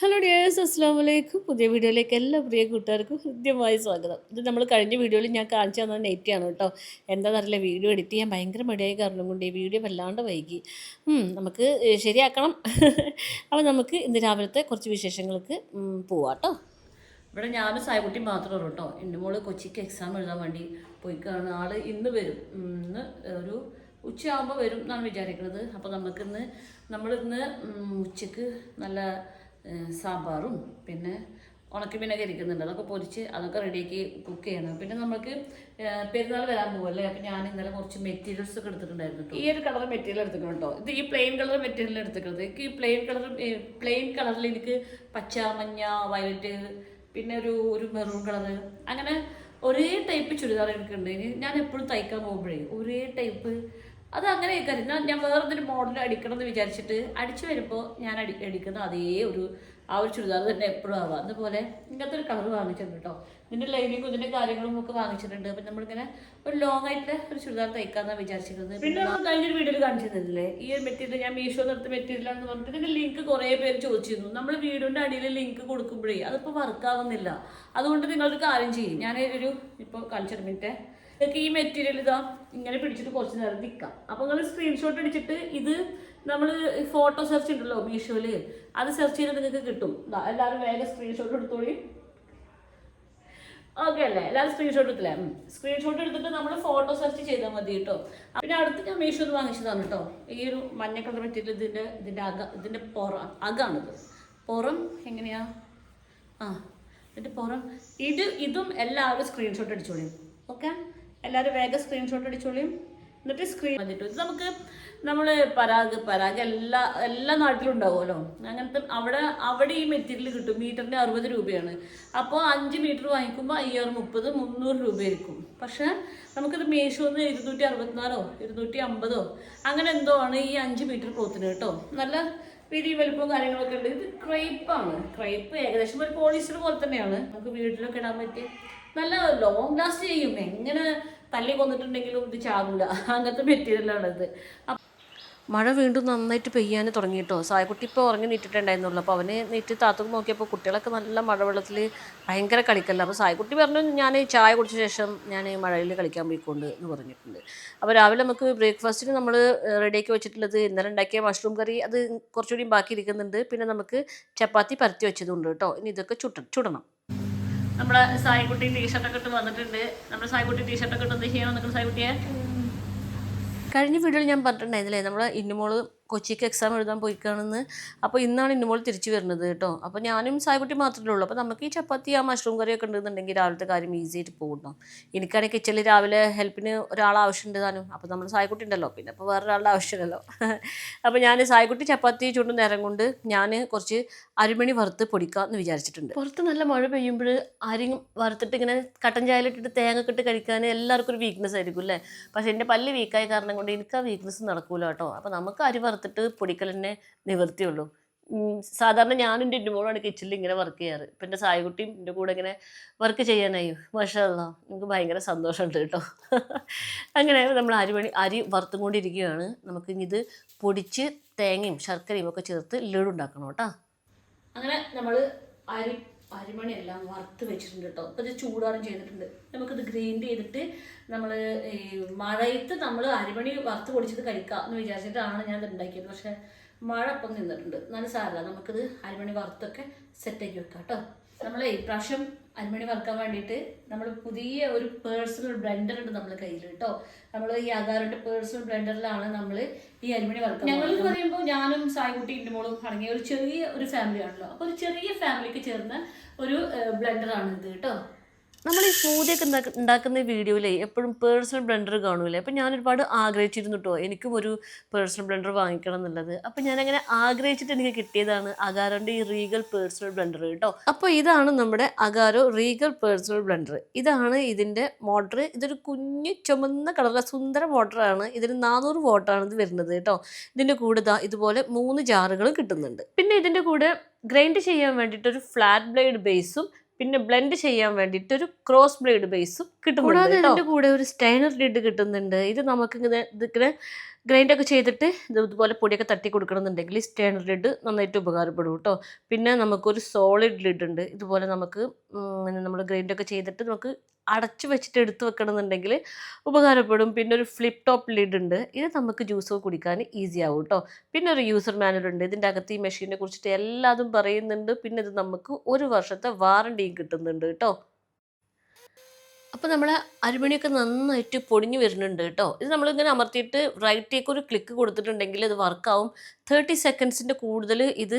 Hello dears, അസ്സാം വലൈക്കും. പുതിയ വീഡിയോയിലേക്ക് എല്ലാ പ്രിയ കൂട്ടുകാർക്കും ഹൃദ്യമായ സ്വാഗതം. ഇത് നമ്മൾ കഴിഞ്ഞ വീഡിയോയിൽ ഞാൻ കാണിച്ചു തന്ന നെറ്റാണ് കേട്ടോ. എന്താണെന്നറിയില്ല, വീഡിയോ എഡിറ്റ് ചെയ്യാൻ ഭയങ്കര മടിയായ കാരണം കൊണ്ട് ഈ വീഡിയോ വല്ലാണ്ട് വൈകി. നമുക്ക് ശരിയാക്കണം. അപ്പോൾ നമുക്ക് ഇന്ന് രാവിലത്തെ കുറച്ച് വിശേഷങ്ങൾക്ക് പോവാം കേട്ടോ. ഇവിടെ ഞാനും സായകുട്ടി മാത്രമേ ഉള്ളൂ കേട്ടോ. എൻ്റെ മോള് കൊച്ചിക്ക് എക്സാം എഴുതാൻ വേണ്ടി പോയി കാണുന്ന ആൾ ഇന്ന് വരും. ഇന്ന് ഒരു ഉച്ചയാകുമ്പോൾ വരും എന്നാണ് വിചാരിക്കുന്നത്. അപ്പോൾ നമ്മളിന്ന് ഉച്ചക്ക് നല്ല സാമ്പാറും പിന്നെ ഉണക്കമീനൊക്കെ ഇരിക്കുന്നുണ്ട്. അതൊക്കെ പൊരിച്ച് അതൊക്കെ റെഡിയാക്കി കുക്ക് ചെയ്യണം. പിന്നെ നമുക്ക് പെരുന്നാൾ വരാൻ പോകുമല്ലേ. അപ്പം ഞാൻ ഇന്നലെ കുറച്ച് മെറ്റീരിയൽസ് ഒക്കെ എടുത്തിട്ടുണ്ടായിരുന്നു കേട്ടോ. ഈ ഒരു കളർ മെറ്റീരിയൽ എടുത്തിട്ടുണ്ട് കേട്ടോ. ഇത് ഈ പ്ലെയിൻ കളർ മെറ്റീരിയൽ എടുത്തിട്ടുള്ളത്. എനിക്ക് ഈ പ്ലെയിൻ കളറിൽ എനിക്ക് പച്ച, മഞ്ഞ, വയലറ്റ്, പിന്നെ ഒരു മെറൂൺ കളറ്, അങ്ങനെ ഒരേ ടൈപ്പ് ചുരിദാർ എനിക്കുണ്ട്. ഞാൻ എപ്പോഴും തയ്ക്കാൻ പോകുമ്പോഴേ ഒരേ ടൈപ്പ് അത് അങ്ങനെ ആയിരിക്കും. ഞാൻ വേറൊരു മോഡൽ അടിക്കണം എന്ന് വിചാരിച്ചിട്ട് അടിച്ചു വരുമ്പോൾ ഞാൻ അടിക്കുന്ന അതേ ആ ഒരു ചുരിദാർ തന്നെ എപ്പോഴും ആവാം. അതുപോലെ ഇങ്ങനത്തെ ഒരു കളർ വാങ്ങിച്ചിട്ടുണ്ട് കേട്ടോ. ഇതിൻ്റെ ലൈനിങ്ങും ഇതിൻ്റെ കാര്യങ്ങളും ഒക്കെ വാങ്ങിച്ചിട്ടുണ്ട്. അപ്പം നമ്മളിങ്ങനെ ഒരു ലോങ് ആയിട്ട് ഒരു ചുരിദാർ തയ്ക്കാമെന്നാണ് വിചാരിച്ചിരുന്നത്. പിന്നെ നമ്മൾ കഴിഞ്ഞൊരു വീഡിയോയിൽ കാണിച്ചിരുന്നില്ലേ, ഈ ഒരു മെറ്റീരിയൽ ഞാൻ മീഷോ നിർത്തി മെറ്റീരിയലാണെന്ന് പറഞ്ഞിട്ട് ഇതിൻ്റെ ലിങ്ക് കുറേ പേര് ചോദിച്ചിരുന്നു. നമ്മൾ വീഡിയോൻ്റെ അടിയിൽ ലിങ്ക് കൊടുക്കുമ്പോഴേ അതിപ്പോൾ വർക്കാവുന്നില്ല. അതുകൊണ്ട് നിങ്ങളൊരു കാര്യം ചെയ്യും. ഞാൻ ഇപ്പോൾ കാണിച്ചിരുന്നിട്ട് നിങ്ങൾക്ക് ഈ മെറ്റീരിയൽ ഇതാ ഇങ്ങനെ പിടിച്ചിട്ട് കുറച്ച് നേരം നിൽക്കാം. അപ്പോൾ നിങ്ങൾ സ്ക്രീൻഷോട്ട് അടിച്ചിട്ട് ഇത് നമ്മൾ ഫോട്ടോ സെർച്ച് ഉണ്ടല്ലോ മീഷോയിൽ, അത് സെർച്ച് ചെയ്ത് നിങ്ങൾക്ക് കിട്ടും. എല്ലാവരും വേഗം സ്ക്രീൻഷോട്ട് എടുത്തോളി. ഓക്കെ അല്ലേ? എല്ലാവരും സ്ക്രീൻഷോട്ട് എടുത്തില്ലേ? സ്ക്രീൻഷോട്ട് എടുത്തിട്ട് നമ്മൾ ഫോട്ടോ സെർച്ച് ചെയ്താൽ മതി കേട്ടോ. പിന്നെ അടുത്ത് ഞാൻ മീഷോന്ന് വാങ്ങിച്ചതാണ് കേട്ടോ. ഈ ഒരു മഞ്ഞ കളർ മെറ്റീരിയൽ ഇതിൻ്റെ അകാണിത്. പുറം എങ്ങനെയാ? ഇതിൻ്റെ പുറം ഇതും എല്ലാവരും സ്ക്രീൻഷോട്ട് അടിച്ചോളിയും. ഓക്കെ, എല്ലാവരും വേഗം സ്ക്രീൻഷോട്ട് അടിച്ചോളിയും. എന്നിട്ട് സ്ക്രീൻ വന്നിട്ട് ഇത് നമ്മൾ പരാഗ് എല്ലാ നാട്ടിലും ഉണ്ടാവുമല്ലോ. അങ്ങനത്തെ അവിടെ ഈ മെറ്റീരിയൽ കിട്ടും. മീറ്ററിന് 60 രൂപയാണ്. അപ്പോൾ 5 മീറ്റർ വാങ്ങിക്കുമ്പോൾ 530, 300 രൂപയായിരിക്കും. പക്ഷേ നമുക്കിത് മീഷോന്ന് 264 250 അങ്ങനെ എന്തോ ആണ് ഈ 5 മീറ്റർ ക്ലോത്തിന് കേട്ടോ. നല്ല വീതി വലുപ്പവും കാര്യങ്ങളൊക്കെ ഉണ്ട്. ഇത് ക്രൈപ്പ് ഏകദേശം ഒരു പോളിസ്റ്റർ പോലെ തന്നെയാണ്. നമുക്ക് വീട്ടിലൊക്കെ ഇടാൻ പറ്റി നല്ല ലോങ് ലാസ്റ്റ് ചെയ്യും. എങ്ങനെ തല്ലി കൊന്നിട്ടുണ്ടെങ്കിലും ഇത് ചാകൂല. അങ്ങനത്തെ മെറ്റീരിയലാണിത്. മഴ വീണ്ടും നന്നായിട്ട് പെയ്യാൻ തുടങ്ങിയിട്ടോ. സായക്കുട്ടി ഇപ്പോൾ ഉറങ്ങി നീറ്റിട്ടുണ്ടായിരുന്നുള്ളൂ. അപ്പോൾ അവന് നീറ്റ് താത്തക്ക് നോക്കിയപ്പോൾ കുട്ടികളൊക്കെ നല്ല മഴവെള്ളത്തിൽ ഭയങ്കര കളിക്കല്ല. അപ്പോൾ സായക്കുട്ടി പറഞ്ഞു, ഞാൻ ചായ കുടിച്ച ശേഷം ഞാൻ മഴയിൽ കളിക്കാൻ പോയിക്കൊണ്ട് എന്ന് പറഞ്ഞിട്ടുണ്ട്. അപ്പോൾ രാവിലെ നമുക്ക് ബ്രേക്ക്ഫാസ്റ്റിന് നമ്മൾ റെഡിയാക്കി വെച്ചിട്ടുള്ളത് ഇന്നലെ ഉണ്ടാക്കിയ മഷ്റൂം കറി, അത് കുറച്ചുകൂടി ബാക്കി ഇരിക്കുന്നുണ്ട്. പിന്നെ നമുക്ക് ചപ്പാത്തി പരത്തി വെച്ചതുണ്ട് കേട്ടോ. ഇനി ഇതൊക്കെ ചുടണം. നമ്മുടെ സായിക്കുട്ടി ടീഷർട്ടൊക്കെ ഇട്ട് വന്നിട്ടുണ്ട്. നമ്മുടെ സായിക്കുട്ടി ടീഷർട്ടൊക്കെ ഇട്ട് എന്ത് ചെയ്യാൻ വന്നിട്ടുണ്ട് സായിക്കുട്ടിയെ? കഴിഞ്ഞ വീഡിയോയിൽ ഞാൻ പറഞ്ഞിട്ടുണ്ടായിരുന്നില്ലേ, നമ്മളെ ഇന്നുമോള് കൊച്ചിക്ക് എക്സാം എഴുതാൻ പോയിക്കാണെന്ന്. അപ്പോൾ ഇന്നാണ് ഇന്നുമോൾ തിരിച്ചു വരുന്നത് കേട്ടോ. അപ്പോൾ ഞാനും സായക്കുട്ടി മാത്രമേ ഉള്ളൂ. അപ്പോൾ നമുക്ക് ഈ ചപ്പാത്തി മഷ്റൂം കറിയൊക്കെ ഉണ്ടെന്നുണ്ടെങ്കിൽ രാവിലത്തെ കാര്യം ഈസി ആയിട്ട് പോകണം. എനിക്കാണെങ്കിൽ കിച്ചണിൽ രാവിലെ ഹെൽപ്പിന് ഒരാൾ ആവശ്യമുണ്ട് താനും. അപ്പോൾ നമ്മൾ സായക്കുട്ടി ഉണ്ടല്ലോ, പിന്നെ അപ്പോൾ വേറൊരാളുടെ ആവശ്യമില്ലല്ലോ. അപ്പോൾ ഞാൻ സായക്കുട്ടി ചപ്പാത്തി ചൂടും നേരം കൊണ്ട് ഞാൻ കുറച്ച് അരിമണി വറുത്ത് പൊടിക്കാമെന്ന് വിചാരിച്ചിട്ടുണ്ട്. പുറത്ത് നല്ല മഴ പെയ്യുമ്പോൾ ആരെങ്കിലും വറുത്തിട്ട് ഇങ്ങനെ കട്ടൻ ചായയിലിട്ടിട്ട് തേങ്ങ ഇട്ട് കഴിക്കാൻ എല്ലാവർക്കും ഒരു വീക്ക്നെസ് ആയിരിക്കും അല്ലേ. പക്ഷേ എൻ്റെ പല്ല് വീക്കായ കാരണം കൊണ്ട് എനിക്ക് ആ വീക്ക്നെസ് നടക്കൂല കേട്ടോ. അപ്പോൾ നമുക്ക് അരി വറുത്തിട്ട് പൊടിക്കൽ തന്നെ നിവൃത്തിയുള്ളൂ. സാധാരണ ഞാനും എൻ്റെ ഇന്നുമോളാണ് കിച്ചണിൽ ഇങ്ങനെ വർക്ക് ചെയ്യാറ്. ഇപ്പം എൻ്റെ സായകുട്ടിയും എൻ്റെ കൂടെ ഇങ്ങനെ വർക്ക് ചെയ്യാനായി. മാഷാ അല്ലാഹ്, എനിക്ക് ഭയങ്കര സന്തോഷമുണ്ട് കേട്ടോ. അങ്ങനെ നമ്മൾ അരി വറുത്തും കൊണ്ടിരിക്കുകയാണ്. നമുക്ക് ഇനി ഇത് പൊടിച്ച് തേങ്ങയും ശർക്കരയും ഒക്കെ ചേർത്ത് ലഡു ഉണ്ടാക്കണം കേട്ടോ. അങ്ങനെ നമ്മൾ അരിമണി എല്ലാം വറുത്ത് വെച്ചിട്ടുണ്ട് കേട്ടോ. അപ്പോൾ ഇത് ചൂടാറും ചെയ്തിട്ടുണ്ട്. നമുക്കിത് ഗ്രൈൻഡ് ചെയ്തിട്ട് നമ്മൾ ഈ മഴയത്ത് നമ്മൾ അരിമണി വറുത്ത് പൊടിച്ചത് കഴിക്കാം എന്ന് വിചാരിച്ചിട്ടാണ് ഞാൻ ഇത് ഉണ്ടാക്കിയത്. പക്ഷേ മഴ അപ്പം നിന്നിട്ടുണ്ട്. നല്ല സാരമില്ല, നമുക്കിത് അരിമണി വറുത്തൊക്കെ സെറ്റാക്കി വെക്കാം കേട്ടോ. നമ്മൾ ഇപ്രാവശ്യം അരിമണി വറുക്കാൻ വേണ്ടിയിട്ട് നമ്മൾ പുതിയ ഒരു പേഴ്സണൽ ബ്ലെൻഡർ ഉണ്ട് നമ്മുടെ കയ്യിൽ കേട്ടോ. നമ്മൾ ഈ അഗാറിൻ്റെ പേഴ്സണൽ ബ്ലെൻഡറിലാണ് നമ്മൾ ഈ അരിമണി വറുക്കുക. ഞങ്ങൾ പറയുമ്പോൾ ഞാനും സായിക്കുട്ടി ഇന്നുമോളും അടങ്ങിയ ഒരു ചെറിയ ഒരു ഫാമിലി ആണല്ലോ. അപ്പോൾ ഒരു ചെറിയ ഫാമിലിക്ക് ചേർന്ന ഒരു ബ്ലെൻഡറാണ് ഇത് കേട്ടോ. നമ്മൾ ഈ സ്മൂതിയൊക്കെ ഉണ്ടാക്കുന്ന വീഡിയോയിലേ എപ്പോഴും പേഴ്സണൽ ബ്ലെൻഡർ കാണൂലേ. അപ്പം ഞാൻ ഒരുപാട് ആഗ്രഹിച്ചിരുന്നു കേട്ടോ, എനിക്കും ഒരു പേഴ്സണൽ ബ്ലെൻഡർ വാങ്ങിക്കണം എന്നുള്ളത്. അപ്പം ഞാനങ്ങനെ ആഗ്രഹിച്ചിട്ട് എനിക്ക് കിട്ടിയതാണ് അഗാരോൻ്റെ ഈ റീഗൽ പേഴ്സണൽ ബ്ലെൻഡർ കേട്ടോ. അപ്പോൾ ഇതാണ് നമ്മുടെ അഗാരോ റീഗൽ പേഴ്സണൽ ബ്ലെൻഡർ. ഇതാണ് ഇതിൻ്റെ മോട്ടർ. ഇതൊരു കുഞ്ഞു ചുമന്ന കളറുള്ള സുന്ദര മോട്ടറാണ്. ഇതിന് 400 വാട്ടാണ് ഇത് വരുന്നത് കേട്ടോ. ഇതിൻ്റെ കൂടെ ഇതുപോലെ 3 ജാറുകളും കിട്ടുന്നുണ്ട്. പിന്നെ ഇതിൻ്റെ കൂടെ ഗ്രൈൻഡ് ചെയ്യാൻ വേണ്ടിയിട്ടൊരു ഫ്ലാറ്റ് ബ്ലേഡ് ബേസും പിന്നെ ബ്ലെൻഡ് ചെയ്യാൻ വേണ്ടിയിട്ട് ഒരു ക്രോസ് ബ്ലേഡ് ബേസും കിട്ടുന്നുണ്ട്. കൂടാതെ ഇതിൻ്റെ കൂടെ ഒരു സ്റ്റൈനർ ലിഡ് കിട്ടുന്നുണ്ട്. ഇത് നമുക്ക് ഇങ്ങനെ ഗ്രൈൻഡൊക്കെ ചെയ്തിട്ട് ഇതുപോലെ പൊടിയൊക്കെ തട്ടി കൊടുക്കണമെന്നുണ്ടെങ്കിൽ സ്റ്റെയിനർ ലിഡ് നന്നായിട്ട് ഉപകാരപ്പെടും കേട്ടോ. പിന്നെ നമുക്കൊരു സോളിഡ് ലിഡ് ഉണ്ട്. ഇതുപോലെ നമുക്ക് നമ്മൾ ഗ്രൈൻഡൊക്കെ ചെയ്തിട്ട് നമുക്ക് അടച്ചു വെച്ചിട്ട് എടുത്ത് വെക്കണമെന്നുണ്ടെങ്കിൽ ഉപകാരപ്പെടും. പിന്നെ ഒരു ഫ്ലിപ്പ് ടോപ്പ് ലിഡ് ഉണ്ട്. ഇത് നമുക്ക് ജ്യൂസ് കുടിക്കാൻ ഈസി ആവും കേട്ടോ. പിന്നെ ഒരു യൂസർ മാനുവൽ ഉണ്ട്. ഇതിൻ്റെ അകത്ത് ഈ മെഷീനെ കുറിച്ചിട്ട് എല്ലാതും പറയുന്നുണ്ട്. പിന്നെ ഇത് നമുക്ക് 1 വർഷത്തെ വാറണ്ടിയും കിട്ടുന്നുണ്ട് കേട്ടോ. അപ്പോൾ നമ്മളെ അരിമണിയൊക്കെ നന്നായിട്ട് പൊടിഞ്ഞ് വരുന്നുണ്ട് കേട്ടോ. ഇത് നമ്മളിങ്ങനെ അമർത്തിയിട്ട് റൈറ്റേക്ക് ഒരു ക്ലിക്ക് കൊടുത്തിട്ടുണ്ടെങ്കിൽ ഇത് വർക്കാവും. 30 സെക്കൻഡ്സിൻ്റെ കൂടുതൽ ഇത്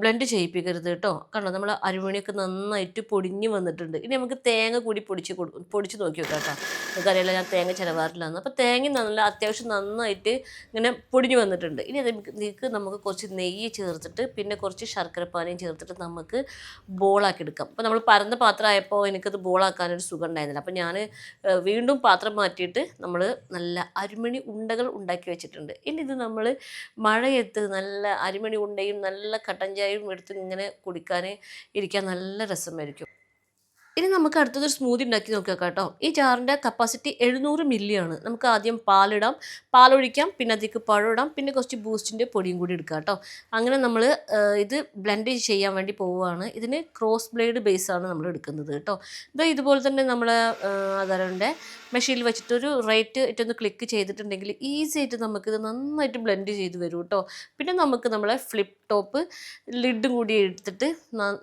ബ്ലെൻഡ് ചെയ്യിപ്പിക്കരുത് കേട്ടോ. കാരണം നമ്മൾ അരിമണിയൊക്കെ നന്നായിട്ട് പൊടിഞ്ഞ് വന്നിട്ടുണ്ട്. ഇനി നമുക്ക് തേങ്ങ കൂടി പൊടിച്ച് നോക്കി വെക്കാം കേട്ടോ. നമുക്കറിയില്ല ഞാൻ തേങ്ങ ചിലവാറില്ലാന്ന്. അപ്പോൾ തേങ്ങ നല്ല അത്യാവശ്യം നന്നായിട്ട് ഇങ്ങനെ പൊടിഞ്ഞ് വന്നിട്ടുണ്ട്. ഇനി അതിലേക്ക് നമുക്ക് കുറച്ച് നെയ്യ് ചേർത്തിട്ട് പിന്നെ കുറച്ച് ശർക്കരപ്പാനിയും ചേർത്തിട്ട് നമുക്ക് ബോളാക്കി എടുക്കാം. അപ്പോൾ നമ്മൾ പരന്ന പാത്രമായപ്പോൾ എനിക്കത് ബോളാക്കാനൊരു സുഖം ഉണ്ടായിരുന്നില്ല. അപ്പോൾ ഞാൻ വീണ്ടും പാത്രം മാറ്റിയിട്ട് നമ്മൾ നല്ല അരിമണി ഉണ്ടകൾ ഉണ്ടാക്കി വെച്ചിട്ടുണ്ട്. ഇനി ഇത് നമ്മൾ മഴയത്ത് നല്ല അരിമണി ഉണ്ടയും നല്ല കട്ടൻ ചായയും എടുത്ത് ഇങ്ങനെ കുടിക്കാൻ ഇരിക്കാൻ നല്ല രസമായിരിക്കും. ഇനി നമുക്ക് അടുത്തതൊരു സ്മൂതി ഉണ്ടാക്കി നോക്കാം കേട്ടോ. ഈ ജാറിൻ്റെ കപ്പാസിറ്റി 700 മില്ലിയാണ്. നമുക്ക് ആദ്യം പാലിടാം, പാലൊഴിക്കാം, പിന്നെ അതിലേക്ക് പഴം ഇടാം, പിന്നെ കുറച്ച് ബൂസ്റ്റിൻ്റെ പൊടിയും കൂടി എടുക്കാം കേട്ടോ. അങ്ങനെ നമ്മൾ ഇത് ബ്ലെൻഡ് ചെയ്യാൻ വേണ്ടി പോവുകയാണ്. ഇതിന് ക്രോസ് ബ്ലേഡ് ബേസാണ് നമ്മൾ എടുക്കുന്നത് കേട്ടോ. ഇതുപോലെ തന്നെ നമ്മൾ ആധാരൻ്റെ മെഷീനിൽ വെച്ചിട്ടൊരു റൈറ്റ് ഇട്ടൊന്ന് ക്ലിക്ക് ചെയ്തിട്ടുണ്ടെങ്കിൽ ഈസി ആയിട്ട് നമുക്കിത് നന്നായിട്ട് ബ്ലെൻഡ് ചെയ്ത് വരും കേട്ടോ. പിന്നെ നമുക്ക് നമ്മളെ ഫ്ലിപ്പ് ടോപ്പ് ലിഡും കൂടി എടുത്തിട്ട്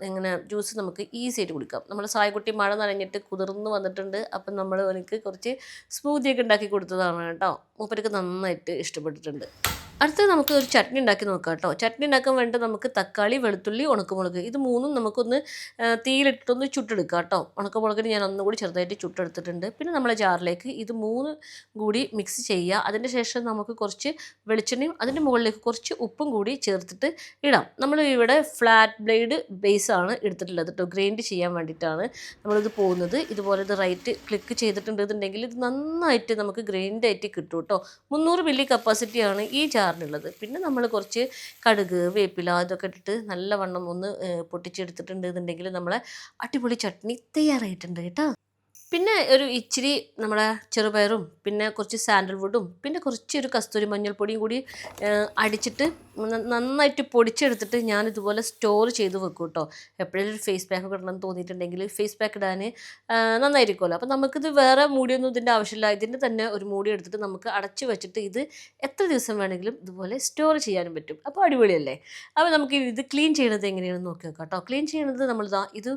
ഇങ്ങനെ ജ്യൂസ് നമുക്ക് ഈസി ആയിട്ട് കുടിക്കാം. നമ്മൾ സായക്കുട്ടി മഴ നനഞ്ഞിട്ട് കുതിർന്ന് വന്നിട്ടുണ്ട്. അപ്പം നമ്മൾ എനിക്ക് കുറച്ച് സ്മൂത്തിയൊക്കെ ഉണ്ടാക്കി കൊടുത്തതാണ് കേട്ടോ. മൂപ്പർക്ക് നന്നായിട്ട് ഇഷ്ടപ്പെട്ടിട്ടുണ്ട്. അടുത്തത് നമുക്ക് ഒരു ചട്നി ഉണ്ടാക്കി നോക്കാം കേട്ടോ. ചട്നി ഉണ്ടാക്കാൻ വേണ്ടി നമുക്ക് തക്കാളി, വെളുത്തുള്ളി, ഉണക്കമുളക് ഇത് മൂന്നും നമുക്കൊന്ന് തീയിലിട്ടൊന്ന് ചുട്ടെടുക്കാം കേട്ടോ. ഉണക്കമുളകിന് ഞാൻ ഒന്നുകൂടി ചെറുതായിട്ട് ചുട്ടെടുത്തിട്ടുണ്ട്. പിന്നെ നമ്മളെ ജാറിലേക്ക് ഇത് 3 കൂടി മിക്സ് ചെയ്യുക. അതിന് ശേഷം നമുക്ക് കുറച്ച് വെളിച്ചെണ്ണയും അതിൻ്റെ മുകളിലേക്ക് കുറച്ച് ഉപ്പും കൂടി ചേർത്തിട്ട് ഇടാം. നമ്മൾ ഇവിടെ ഫ്ലാറ്റ് ബ്ലേഡ് ബേസാണ് എടുത്തിട്ടുള്ളത് കേട്ടോ. ഗ്രൈൻഡ് ചെയ്യാൻ വേണ്ടിയിട്ടാണ് നമ്മളിത് പോകുന്നത്. ഇതുപോലെ ഇത് റൈറ്റ് ക്ലിക്ക് ചെയ്തിട്ടുണ്ടെന്നുണ്ടെങ്കിൽ ഇത് നന്നായിട്ട് നമുക്ക് ഗ്രൈൻഡായിട്ട് കിട്ടും കേട്ടോ. 300 മില്ലി കപ്പാസിറ്റിയാണ് ഈ ജാറിനുള്ളത്. പിന്നെ നമ്മൾ കുറച്ച് കടുക്, വേപ്പില ഇതൊക്കെ ഇട്ടിട്ട് നല്ലവണ്ണം ഒന്ന് പൊട്ടിച്ചെടുത്തിട്ടുണ്ട് എന്നുണ്ടെങ്കിൽ നമ്മളെ അടിപൊളി ചട്നി തയ്യാറായിട്ടുണ്ട് കേട്ടോ. പിന്നെ ഒരു ഇച്ചിരി നമ്മുടെ ചെറുപയറും പിന്നെ കുറച്ച് സാൻഡൽവുഡും പിന്നെ കുറച്ചൊരു കസ്തൂരി മഞ്ഞൾപ്പൊടിയും കൂടി അടിച്ചിട്ട് നന്നായിട്ട് പൊടിച്ചെടുത്തിട്ട് ഞാനിതുപോലെ സ്റ്റോർ ചെയ്ത് വെക്കും കേട്ടോ. എപ്പോഴേലും ഒരു ഫേസ് പാക്ക് ഇടണമെന്ന് തോന്നിയിട്ടുണ്ടെങ്കിൽ ഫേസ് പാക്ക് ഇടാൻ നന്നായിരിക്കുമല്ലോ. അപ്പോൾ നമുക്കിത് വേറെ മൂടിയൊന്നും ഇതിൻ്റെ ആവശ്യമില്ല. ഇതിൻ്റെ തന്നെ ഒരു മൂടി എടുത്തിട്ട് നമുക്ക് അടച്ച് വെച്ചിട്ട് ഇത് എത്ര ദിവസം വേണമെങ്കിലും ഇതുപോലെ സ്റ്റോർ ചെയ്യാനും പറ്റും. അപ്പോൾ അടിപൊളിയല്ലേ. അപ്പോൾ നമുക്ക് ഇത് ക്ലീൻ ചെയ്യണത് എങ്ങനെയാണെന്ന് നോക്കി നോക്കാം കേട്ടോ. ക്ലീൻ ചെയ്യണത് ഇത്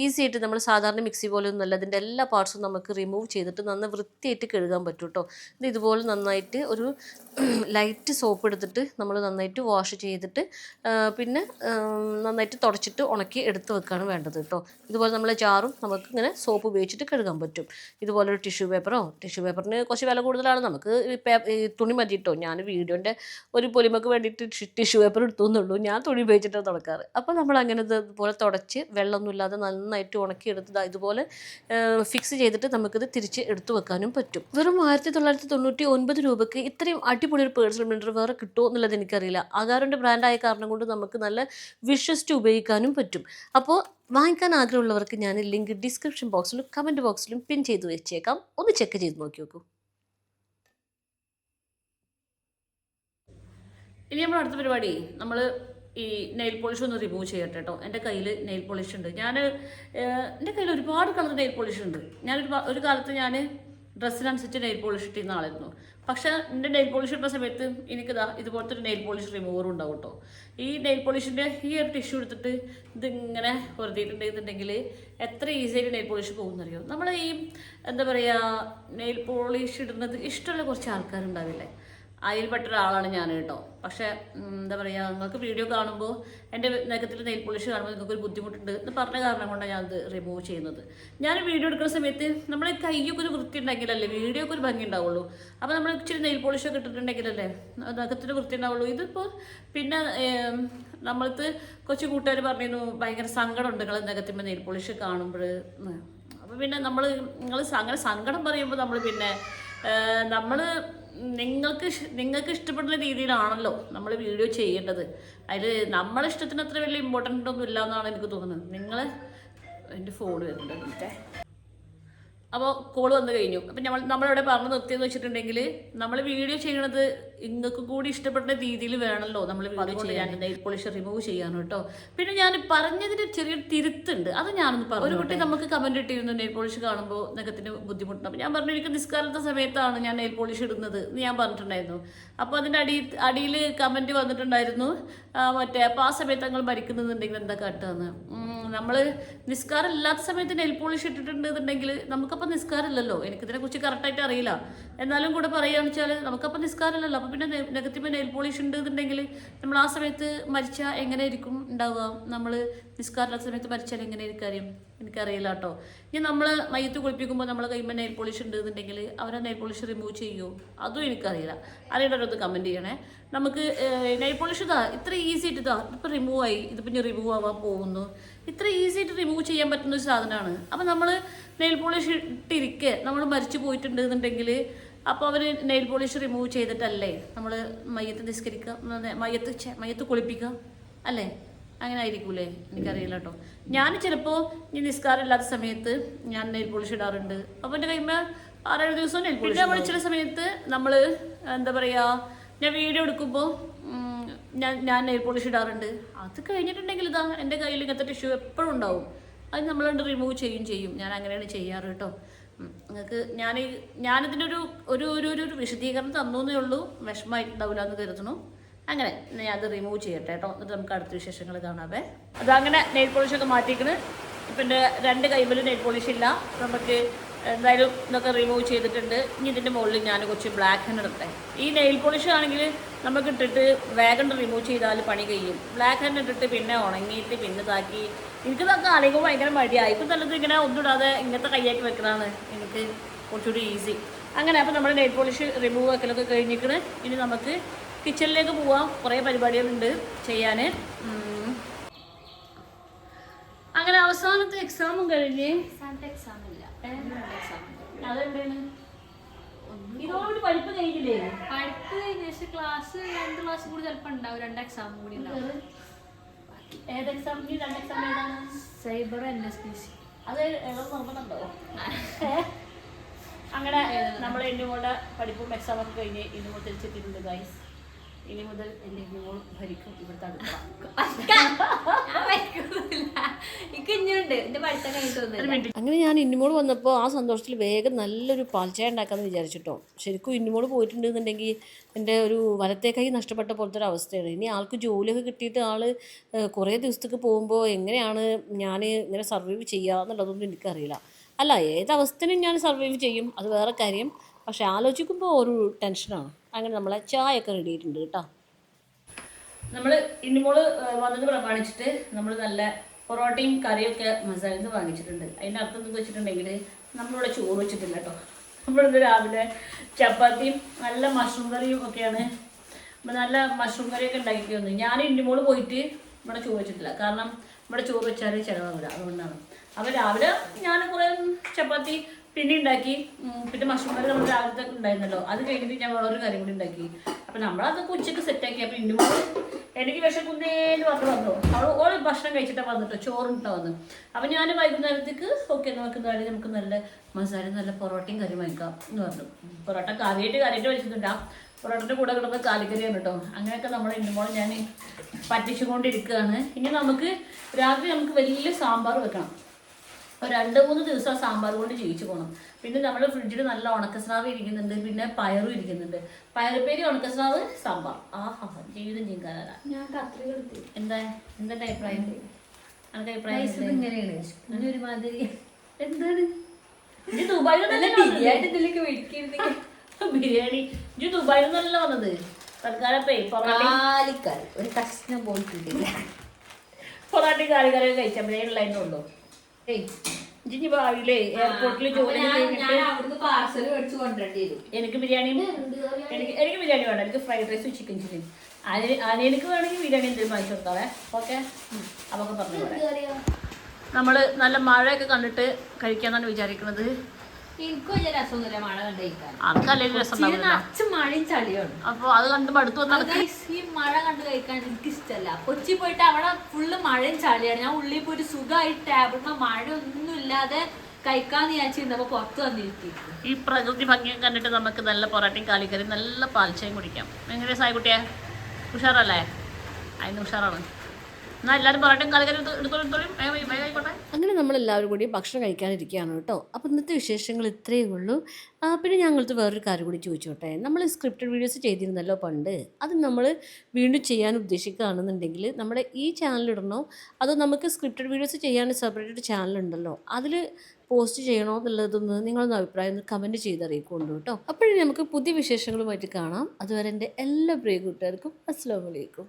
ഈസി ആയിട്ട് നമ്മൾ സാധാരണ മിക്സി പോലെ ഒന്നുമല്ല. ഇതിൻ്റെ എല്ലാ പാർട്സും നമുക്ക് റിമൂവ് ചെയ്തിട്ട് നന്നായി വൃത്തിയായിട്ട് കഴുകാൻ പറ്റും കേട്ടോ. ഇതുപോലെ നന്നായിട്ട് ഒരു ലൈറ്റ് സോപ്പ് എടുത്തിട്ട് നമ്മൾ നന്നായിട്ട് വാഷ് ചെയ്തിട്ട് പിന്നെ നന്നായിട്ട് തുടച്ചിട്ട് ഉണക്കി എടുത്ത് വെക്കുകയാണ് വേണ്ടത് കേട്ടോ. ഇതുപോലെ നമ്മളെ ജാറും നമുക്ക് ഇങ്ങനെ സോപ്പ് ഉപയോഗിച്ചിട്ട് കഴുകാൻ പറ്റും. ഇതുപോലെ ഒരു ടിഷ്യൂ പേപ്പറിന് കുറച്ച് വില കൂടുതലാണ്. നമുക്ക് തുണി മതി കേട്ടോ. ഞാൻ വീഡിയോൻ്റെ ഒരു പൊലിമക്ക് വേണ്ടിയിട്ട് ടിഷ്യൂ പേപ്പർ എടുത്തുന്നുള്ളൂ. ഞാൻ തുണി ഉപയോഗിച്ചിട്ടാണ് തുടക്കാറ്. അപ്പോൾ നമ്മൾ അങ്ങനെ ഇതുപോലെ തുടച്ച് വെള്ളമൊന്നുമില്ലാതെ നന്നായിട്ട് ഉണക്കി എടുത്ത് ഇതുപോലെ ഫിക്സ് ചെയ്തിട്ട് നമുക്കിത് തിരിച്ച് എടുത്തു വെക്കാനും പറ്റും. വെറും 1999 രൂപയ്ക്ക് ഇത്രയും അടിപൊളി ഒരു പേഴ്സണൽ ബ്ലെൻഡർ വേറെ കിട്ടുമോ എന്നുള്ളത് എനിക്കറിയില്ല. അകാറിൻ്റെ ബ്രാൻഡായ കാരണം കൊണ്ട് നമുക്ക് നല്ല വിശ്വസിച്ച് ഉപയോഗിക്കാനും പറ്റും. അപ്പോൾ വാങ്ങിക്കാൻ ആഗ്രഹമുള്ളവർക്ക് ഞാൻ ലിങ്ക് ഡിസ്ക്രിപ്ഷൻ ബോക്സിലും കമൻറ്റ് ബോക്സിലും പിൻ ചെയ്ത് വെച്ചേക്കാം. ഒന്ന് ചെക്ക് ചെയ്ത് നോക്കി നോക്കൂ. ഇനി നമ്മൾ അടുത്ത പരിപാടി നമ്മൾ ഈ നെയിൽ പോളിഷ് ഒന്ന് റിമൂവ് ചെയ്യട്ടെ കേട്ടോ. എൻ്റെ കയ്യിൽ നെയിൽ പോളിഷ് ഉണ്ട്. എൻ്റെ കയ്യിൽ ഒരുപാട് കളർ നെയിൽ പോളിഷ് ഉണ്ട്. ഒരു കാലത്ത് ഞാൻ ഡ്രസ്സിനനുസരിച്ച് നെയിൽ പോളിഷ് ഇട്ടിരുന്ന ആളായിരുന്നു. പക്ഷേ എൻ്റെ നെയിൽ പോളിഷ് ഇടുന്ന സമയത്ത് എനിക്കിതാ ഇതുപോലത്തെ ഒരു നെയിൽ പോളിഷ് റിമൂവറും ഉണ്ടാവും കേട്ടോ. ഈ നെയിൽ പോളിഷിൻ്റെ ഈ ഒരു ടിഷ്യൂ എടുത്തിട്ട് ഇതിങ്ങനെ പൊരുത്തിയിട്ടുണ്ടെന്നുണ്ടെങ്കിൽ എത്ര ഈസിയായിട്ട് നെയിൽ പോളിഷ് പോകുന്നറിയോ. നമ്മൾ ഈ എന്താ പറയുക നെയിൽ പോളിഷ് ഇടുന്നത് ഇഷ്ടമുള്ള കുറച്ച് ആൾക്കാരുണ്ടാവില്ലേ, അതിൽപ്പെട്ട ഒരാളാണ് ഞാൻ കേട്ടോ. പക്ഷേ എന്താ പറയുക, നിങ്ങൾക്ക് വീഡിയോ കാണുമ്പോൾ എൻ്റെ നഖത്തിൽ നെയിൽ പോളിഷ് കാണുമ്പോൾ നിങ്ങൾക്കൊരു ബുദ്ധിമുട്ടുണ്ട് എന്ന് പറഞ്ഞ കാരണം കൊണ്ടാണ് ഞാനത് റിമൂവ് ചെയ്യുന്നത്. ഞാൻ വീഡിയോ എടുക്കുന്ന സമയത്ത് നമ്മൾ കൈയൊക്കെ ഒരു വൃത്തി ഉണ്ടെങ്കിലല്ലേ വീഡിയോക്ക് ഒരു ഭംഗി ഉണ്ടാവുള്ളൂ. അപ്പോൾ നമ്മൾ ഇച്ചിരി നെയിൽ പോളിഷൊക്കെ ഇട്ടിട്ടുണ്ടെങ്കിലല്ലേ നഖത്തിന് വൃത്തി ഉണ്ടാവുള്ളൂ. ഇതിപ്പോൾ പിന്നെ നമ്മൾക്ക് കുറച്ച് കൂട്ടുകാർ പറഞ്ഞിരുന്നു ഭയങ്കര സങ്കടമുണ്ട് നിങ്ങൾ നഖത്തിൻ്റെ നെയിൽ പോളിഷ് കാണുമ്പോൾ. അപ്പോൾ പിന്നെ നിങ്ങൾ അങ്ങനെ സങ്കടം പറയുമ്പോൾ നമ്മൾ പിന്നെ നിങ്ങൾക്ക് ഇഷ്ടപ്പെടുന്ന രീതിയിലാണല്ലോ നമ്മൾ വീഡിയോ ചെയ്യേണ്ടത്. അതിൽ നമ്മളെ ഇഷ്ടത്തിന് അത്ര വലിയ ഇമ്പോർട്ടൻ്റ് ഒന്നും ഇല്ല എന്നാണ് എനിക്ക് തോന്നുന്നത്. എൻ്റെ ഫോൺ വരുന്നുണ്ട്. അപ്പോൾ കോൾ വന്നു കഴിഞ്ഞു. അപ്പം നമ്മളിവിടെ പറഞ്ഞു നിർത്തിയെന്ന് വെച്ചിട്ടുണ്ടെങ്കിൽ നമ്മൾ വീഡിയോ ചെയ്യണത് നിങ്ങൾക്ക് കൂടി ഇഷ്ടപ്പെട്ട രീതിയിൽ വേണമല്ലോ നമ്മൾ വീഡിയോ ചെയ്യാൻ. നെയിൽ പോളിഷ് റിമൂവ് ചെയ്യാൻ കേട്ടോ. പിന്നെ ഞാൻ പറഞ്ഞതിന് ചെറിയൊരു തിരുത്തുണ്ട്, അത് ഞാനൊന്ന് പറഞ്ഞു. ഒരു കുട്ടി നമുക്ക് കമന്റ് ഇട്ടിരുന്നു നെയിൽ പോളിഷ് കാണുമ്പോൾ നഖത്തിന് ബുദ്ധിമുട്ടുണ്ട്. അപ്പം ഞാൻ പറഞ്ഞു എനിക്ക് നിസ്കാരത്തെ സമയത്താണ് ഞാൻ നെയിൽ പോളിഷ് ഇടുന്നത് എന്ന് ഞാൻ പറഞ്ഞിട്ടുണ്ടായിരുന്നു. അപ്പോൾ അതിൻ്റെ അടിയിൽ കമന്റ് വന്നിട്ടുണ്ടായിരുന്നു മറ്റേ അപ്പോൾ ആ സമയത്ത് ഞങ്ങൾ മരിക്കുന്നുണ്ടെങ്കിൽ എന്താ കാട്ടുകയെന്ന്. നമ്മൾ നിസ്കാരം ഇല്ലാത്ത സമയത്ത് നെയിൽ പോളിഷ് ഇട്ടിട്ടുണ്ടെന്നുണ്ടെങ്കിൽ നമുക്കപ്പോൾ നിസ്കാരമില്ലല്ലോ. എനിക്കിതിനെക്കുറിച്ച് കറക്റ്റായിട്ട് അറിയില്ല, എന്നാലും കൂടെ പറയുകയാണെന്ന് വെച്ചാൽ നമുക്കപ്പോൾ നിസ്കാരമില്ലല്ലോ. അപ്പോൾ പിന്നെ നെഗറ്റീവ് നെയിൽ പോളിഷ് ഉണ്ടെന്നുണ്ടെങ്കിൽ നമ്മൾ ആ സമയത്ത് മരിച്ചാൽ എങ്ങനെ ആയിരിക്കും ഉണ്ടാവുക? നമ്മൾ നിസ്കാരമില്ലാത്ത സമയത്ത് മരിച്ചാൽ എങ്ങനെ ആയിരിക്കും എനിക്കറിയില്ല കേട്ടോ. ഇനി നമ്മൾ മയ്യത്ത് കുളിപ്പിക്കുമ്പോൾ നമ്മൾ കൈമ്പോൾ നെയിൽ പോളിഷ് ഉണ്ടെന്നുണ്ടെങ്കിൽ അവരെ നെയിൽ പോളിഷ് റിമൂവ് ചെയ്യുമോ? അതും എനിക്കറിയില്ല. അറിയേണ്ടവരൊന്ന് കമൻറ്റ് ചെയ്യണേ. നമുക്ക് നെയിൽ പോളിഷ് ഇത്ര ഈസി ആയിട്ട് ഇതിപ്പോൾ റിമൂവ് ആയി, ഇതിപ്പോൾ ഇനി റിമൂവ് ആവാൻ പോകുന്നു. ഇത്ര ഈസി ആയിട്ട് റിമൂവ് ചെയ്യാൻ പറ്റുന്ന ഒരു സാധനമാണ്. അപ്പം നമ്മൾ നെയിൽ പോളിഷ് ഇട്ടിരിക്കെ നമ്മൾ മരിച്ചു പോയിട്ടുണ്ടെന്നുണ്ടെങ്കിൽ അപ്പോൾ അവർ നെയിൽ പോളിഷ് റിമൂവ് ചെയ്തിട്ടല്ലേ നമ്മൾ മയ്യത്ത് നിസ്കരിക്കുക, മയ്യത്ത് കുളിപ്പിക്കുക അല്ലേ? അങ്ങനെ ആയിരിക്കൂലേ? എനിക്കറിയില്ല കേട്ടോ. ഞാൻ ചിലപ്പോൾ ഈ നിസ്കാരം ഇല്ലാത്ത സമയത്ത് ഞാൻ നെയിൽ പോളിഷ് ഇടാറുണ്ട്. അപ്പോൾ എൻ്റെ കഴിയുമ്പോൾ 6-7 ദിവസം നെയിൽ പോളിഷ്. നമ്മൾ ചില സമയത്ത് നമ്മൾ എന്താ പറയുക, ഞാൻ വീഡിയോ എടുക്കുമ്പോൾ ഞാൻ നെയിൽ പോളിഷ് ഇടാറുണ്ട്. അത് കഴിഞ്ഞിട്ടുണ്ടെങ്കിൽ ഇതാ എൻ്റെ കയ്യിൽ ഇങ്ങനത്തെ ടിഷ്യൂ എപ്പോഴും ഉണ്ടാവും. അത് നമ്മളുണ്ട് റിമൂവ് ചെയ്യും. ഞാൻ അങ്ങനെയാണ് ചെയ്യാറ് കേട്ടോ. നിങ്ങൾക്ക് ഞാനിതിൻ്റെ ഒരു വിശദീകരണം തന്നേ ഉള്ളൂ. വിഷമമായിട്ടുണ്ടാവില്ല എന്ന് കരുതുന്നു. അങ്ങനെ ഞാൻ അത് റിമൂവ് ചെയ്യട്ടെ കേട്ടോ. എന്നിട്ട് നമുക്ക് അടുത്ത വിശേഷങ്ങൾ കാണാവേ. അതങ്ങനെ നെയിൽ പോളിഷൊക്കെ മാറ്റിക്കണ്. പിന്നെ 2 കൈമേലും നെയിൽ പോളിഷ് ഇല്ല. നമുക്ക് എന്തായാലും ഇതൊക്കെ റിമൂവ് ചെയ്തിട്ടുണ്ട്. ഇനി ഇതിൻ്റെ മുകളിൽ ഞാൻ കുറച്ച് ബ്ലാക്ക് ഹാൻഡ് ഇടട്ടെ. ഈ നെയിൽ പോളിഷ് ആണെങ്കിൽ നമുക്ക് ഇട്ടിട്ട് വേഗം റിമൂവ് ചെയ്താൽ പണി കഴിയും. ബ്ലാക്ക് ഹാൻഡ് ഇട്ടിട്ട് പിന്നെ ഉണങ്ങിയിട്ട് പിന്നെ ഇതാക്കി എനിക്കിതൊക്കെ ആണെങ്കിൽ ഭയങ്കര മടിയായി. ഇപ്പം നല്ലത് ഇങ്ങനെ ഒന്നിടാതെ ഇങ്ങനത്തെ കൈയാക്കി വെക്കണതാണ് എനിക്ക് കുറച്ചുകൂടി ഈസി. അങ്ങനെ അപ്പോൾ നമ്മുടെ നെയിൽ പോളിഷ് റിമൂവ് വെക്കലൊക്കെ കഴിഞ്ഞിരിക്കണ്. ഇനി നമുക്ക് കിച്ചണിലേക്ക് പോവാം. കുറേ പരിപാടികളുണ്ട് ചെയ്യാൻ. അങ്ങനെ അവസാനത്തെ എക്സാമും കഴിഞ്ഞ് അതെന്താണ് ഇതോടുകൂടി പഠിപ്പ് കഴിഞ്ഞില്ലേ? പഠിപ്പ് കഴിഞ്ഞ ക്ലാസ് 2 ക്ലാസ് കൂടി ചിലപ്പോൾ ഉണ്ടാവും. 2 എക്സാം കൂടി ഉണ്ടാവും. ഏത് എക്സാം? 2 എക്സാം ഏതാണ്? Cyber NSPC. അത് നിർബന്ധമുണ്ടോ? അങ്ങനെ നമ്മൾ ഇന്നുകൂടെ പഠിപ്പും എക്സാമൊക്കെ കഴിഞ്ഞ് ഇന്നുകൂടെ തിരിച്ചെത്തിയിട്ടുണ്ട് ഗൈസ്. ഇനി മുതൽ എൻ്റെ ഇന്നുകൂടെ ഭരിക്കും ഇവിടുത്തെ അടുക്കള. അങ്ങനെ ഞാൻ ഇന്നുമോള് വന്നപ്പോൾ ആ സന്തോഷത്തിൽ വേഗം നല്ലൊരു പാൽച്ചായ ഉണ്ടാക്കാമെന്ന് വിചാരിച്ചിട്ടോ. ശരിക്കും ഇന്നുമോള് പോയിട്ടുണ്ടെന്നുണ്ടെങ്കിൽ എൻ്റെ ഒരു വലത്തെ കൈ നഷ്ടപ്പെട്ട പോലത്തെ ഒരു അവസ്ഥയാണ്. ഇനി ആൾക്ക് ജോലിയൊക്കെ കിട്ടിയിട്ട് ആൾ കുറേ ദിവസത്തേക്ക് പോകുമ്പോൾ എങ്ങനെയാണ് ഞാൻ ഇങ്ങനെ സർവൈവ് ചെയ്യുക എന്നുള്ളതൊന്നും എനിക്കറിയില്ല. അല്ല, ഏതവസ്ഥയിലും ഞാൻ സർവൈവ് ചെയ്യും, അത് വേറെ കാര്യം. പക്ഷെ ആലോചിക്കുമ്പോൾ ഒരു ടെൻഷനാണ്. അങ്ങനെ നമ്മളെ ചായയൊക്കെ റെഡി ആയിട്ടുണ്ട് കേട്ടോ. നമ്മൾ ഇന്നുമോള് വന്നത് പ്രമാണിച്ചിട്ട് നമ്മൾ നല്ല പൊറോട്ടയും കറിയൊക്കെ മസാലന്ന് വാങ്ങിച്ചിട്ടുണ്ട്. അതിൻ്റെ അർത്ഥം എന്ന് വെച്ചിട്ടുണ്ടെങ്കിൽ നമ്മളിവിടെ ചോറ് വെച്ചിട്ടില്ല കേട്ടോ. നമ്മളിന്ന് രാവിലെ ചപ്പാത്തിയും നല്ല മഷ്റൂം കറിയും ഒക്കെയാണ്. നല്ല മഷ്റൂം കറിയൊക്കെ ഉണ്ടാക്കി വന്നു. ഞാൻ ഇന്നുമോള് പോയിട്ട് ഇവിടെ ചോറ് വെച്ചിട്ടില്ല. കാരണം ഇവിടെ ചോറ് വെച്ചാൽ ചിലവാകില്ല, അതുകൊണ്ടാണ്. അപ്പോൾ രാവിലെ ഞാൻ കുറേ ചപ്പാത്തി പിന്നെ ഉണ്ടാക്കി. പിന്നെ മഷ്റൂം കറി നമ്മൾ രാവിലത്തെ ഉണ്ടായിരുന്നല്ലോ, അത് കഴിഞ്ഞിട്ട് ഞാൻ വേറൊരു കറി കൂടി ഉണ്ടാക്കി. അപ്പം നമ്മളതൊക്കെ ഉച്ചയ്ക്ക് സെറ്റാക്കി. അപ്പം ഇന്നുമോള് എനിക്ക് വിശക്കുന്നേന്ന് വന്നു. അവൾ ഭക്ഷണം കഴിച്ചിട്ടാണ് വന്നിട്ടോ, ചോറിട്ടാ വന്നു. അപ്പം ഞാൻ വൈകുന്നേരത്തേക്ക് ഓക്കെ നോക്കുന്നതാണെങ്കിൽ നമുക്ക് നല്ല മസാല നല്ല പൊറോട്ടയും കറി വാങ്ങിക്കാം എന്ന് പറഞ്ഞു. പൊറോട്ട കറിയായിട്ട് വെച്ചിട്ടുണ്ടാ. പൊറോട്ടൻ്റെ കൂടെ കിടന്ന കാലിക്കറിയാണ് കേട്ടോ. അങ്ങനെയൊക്കെ നമ്മൾ ഇന്നുമോളെ ഞാൻ പറ്റിച്ചുകൊണ്ടിരിക്കുകയാണ്. ഇനി നമുക്ക് രാത്രി നമുക്ക് വലിയ സാമ്പാർ വെക്കണം. 2-3 ദിവസം സാമ്പാർ കൊണ്ട് ജീവിച്ചു പോകണം. പിന്നെ നമ്മുടെ ഫ്രിഡ്ജിൽ നല്ല ഉണക്കസ്രാവ് ഇരിക്കുന്നുണ്ട്, പിന്നെ പയറും ഇരിക്കുന്നുണ്ട്. പയറുപ്പേരി, ഉണക്കസ്രാവ്, സാമ്പാർ. ആഹാ, ജീവിതം ജീവിക്കാനാ. ഞാൻ കത്രി കൊടുത്തു. എന്താ അഭിപ്രായം? എനിക്ക് അഭിപ്രായം ഒരുമാതിരി എന്താണ് ഇത് ദുബായിൽ ബിരിയാണി ഇജ് ദുബായിൽ നിന്നല്ല വന്നത്. തൽക്കാലപ്പേ ഒരു കഷ്ണം പോയിട്ടില്ല. പൊറാട്ടി കാലിക്കറി കഴിച്ചാൽ ബിരിയാണിയുള്ളൂ. ഇനി ഭാവിയിലെ എയർപോർട്ടിൽ ജോലി പാർസൽ മേടിച്ചു കൊണ്ടുവരേണ്ടി വരും. എനിക്ക് ബിരിയാണി വേണ്ട. എനിക്ക് ഫ്രൈഡ് റൈസും ചിക്കൻ ചില്ലി. എനിക്ക് വേണമെങ്കിൽ ബിരിയാണി എന്തെങ്കിലും വാങ്ങിച്ചു കൊടുത്താവേ. ഓക്കെ, അതൊക്കെ പറഞ്ഞു പോലെ നമ്മൾ നല്ല മഴയൊക്കെ കണ്ടിട്ട് കഴിക്കാന്നാണ് വിചാരിക്കുന്നത്. എനിക്ക് വലിയ രസമൊന്നുമില്ല മഴ കണ്ട് കഴിക്കാൻ. ആർക്കല്ലെങ്കിൽ രസം മഴയും ചളിയാണ്. അപ്പൊ അത് കണ്ട് മടുത്തു വന്നാൽ ഈ മഴ കണ്ട് കഴിക്കാൻ എനിക്ക് ഇഷ്ടമല്ല. കൊച്ചി പോയിട്ട് അവിടെ ഫുള്ള് മഴയും ചളിയാണ്. ഞാൻ ഉള്ളിൽ പോയിട്ട് സുഖമായിട്ട് ടേബിളിൽ മഴ ഒന്നും ഇല്ലാതെ കഴിക്കാന്ന് വിചാരിച്ചിരുന്നപ്പോ പുറത്ത് വന്നിരിക്കും. ഈ പ്രകൃതി ഭംഗിയും കണ്ടിട്ട് നമുക്ക് നല്ല പൊറാട്ടയും കാലിക്കറി നല്ല പാൽച്ചയും കുടിക്കാം. എങ്ങനെ സായിക്കുട്ടിയെ ഉഷാറല്ലേ? അതിന് ഉഷാറാണ്. എന്നാൽ എല്ലാവരും പൊറാട്ടയും കാലിക്കറി എടുത്തോളും ആയിക്കോട്ടെ. അങ്ങനെ നമ്മളെല്ലാവരും കൂടി ഭക്ഷണം കഴിക്കാനിരിക്കുകയാണ് കേട്ടോ. അപ്പോൾ ഇന്നത്തെ വിശേഷങ്ങൾ ഇത്രയേ ഉള്ളൂ. പിന്നെ ഞങ്ങൾക്ക് വേറൊരു കാര്യം കൂടി ചോദിച്ചോട്ടെ. നമ്മൾ സ്ക്രിപ്റ്റഡ് വീഡിയോസ് ചെയ്തിരുന്നല്ലോ പണ്ട്. അത് നമ്മൾ വീണ്ടും ചെയ്യാൻ ഉദ്ദേശിക്കുകയാണെന്നുണ്ടെങ്കിൽ നമ്മുടെ ഈ ചാനലിടണോ അതോ നമുക്ക് സ്ക്രിപ്റ്റഡ് വീഡിയോസ് ചെയ്യാൻ സെപ്പറേറ്റ് ചാനലുണ്ടല്ലോ അതിൽ പോസ്റ്റ് ചെയ്യണോ എന്നുള്ളതൊന്ന് നിങ്ങളൊന്ന് അഭിപ്രായം ഒന്ന് കമൻറ്റ് ചെയ്തറിയിക്കൊണ്ടു കേട്ടോ. അപ്പോഴും നമുക്ക് പുതിയ വിശേഷങ്ങളുമായിട്ട് കാണാം. അതുവരെ എൻ്റെ എല്ലാ പ്രിയ കൂട്ടുകാർക്കും അസ്സലാമു അലൈക്കും.